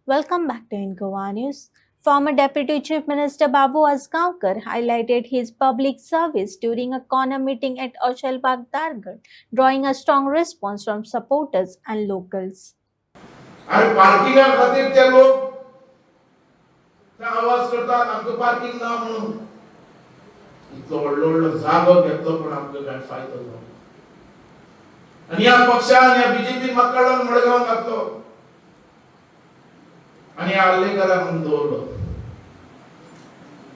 Welcome back to Ingoa News. Former Deputy Chief Minister Babu Asgaonkar highlighted his public service during a corner meeting at Aushalbagh Dargad, drawing a strong response from supporters and locals. आणि पार्किंगा खातीर ते लोक आवाज करतात आमचं parking ना म्हणून इतलो व्हडलो जागो घेतलो पण आमकां काय फायदो ना आणि या पक्षान या बीजेपी मक्काळान मडगांव घातलो आणि आल्लेकरांक म्हणून दवरलो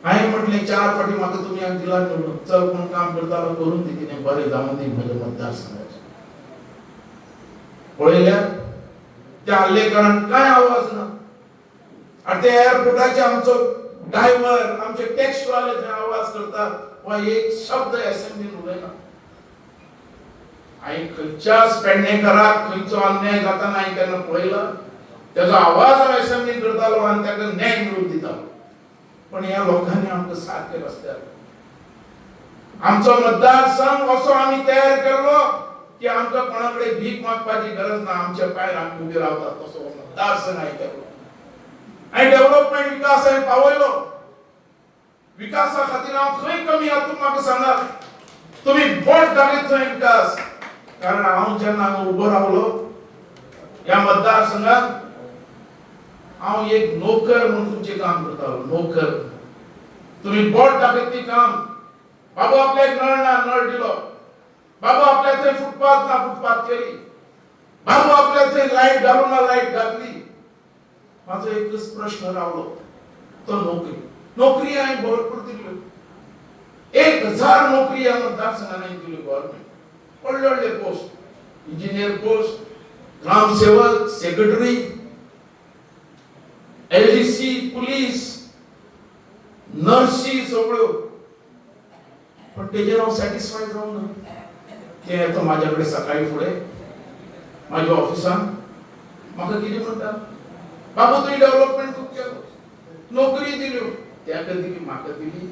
हांवें म्हटलें 4 फाटी म्हाका तुमी हांगा दिला निवडून चल कोण काम करतालो करून दी कितें बरें जावं दी म्हज्या मतदारसंघाचें पळयल्यार त्या हल्लेकरांक काय आवाज ना आणि ते एअरपोर्टाचे आमचो ड्रायव्हर आमचे टॅक्स वाले थंय आवाज करतात वा एक शब्द असेंब्लीन उलयना हांवें खंयच्याच पेडणेकराक खंयचो अन्याय जाताना हांवें केन्ना पळयला तेजो आवाज हांव असेंब्लीन करतालो आनी ताका न्याय मेळून दितालो पण ह्या लोकांनी आमकां सारके रस्त्यार आमचो मतदारसंघ असो आमी तयार केल्लो की आमकां कोणाकडे भीक मागपाची गरज ना आमच्या पांयार आमी उबे रावतात तसो मतदारसंघ हांवें केल्लो हांवें डेव्हलपमेंट विकास हांवें पावयलो विकासा खातीर हांव खंय कमी आहा तूं म्हाका सांगात तुमी बोट घालीत थंय विकास कारण हांव जेन्ना हांगा उबो रावलो ह्या मतदारसंघात हांव एक नोकर म्हणून तुमचें काम करतालो नोकर तुमी बोट दाखयत ती काम बाबू आपल्याक नळ ना नळ दिलो बाबू आपल्या थंय फुटपाथ ना फुटपाथ केली बाबू आपल्या थंय लाईट घालूं ना लाईट घातली माझो एकच प्रश्न रावलो तो नोकरी हांवें भरपूर दिल्यो 1000 नोकरी ह्या मतदारसंघान हांवें दिल्यो गव्हर्नमेंट व्हडले व्हडले पोस्ट इंजिनियर पोस्ट ग्रामसेवक सेक्रेटरी एलडीसी पुलीस नर्सी सगळ्यो पण तेजेर हांव सॅटिस्फाय जावं ना ते येता माझ्याकडे सकाळी फुडें माझ्या ऑफिसान म्हाका कितें म्हणटा बाबू तुवें डेव्हलपमेंट खूब केलो नोकरी दिल्यो ताका दिली म्हाका दिली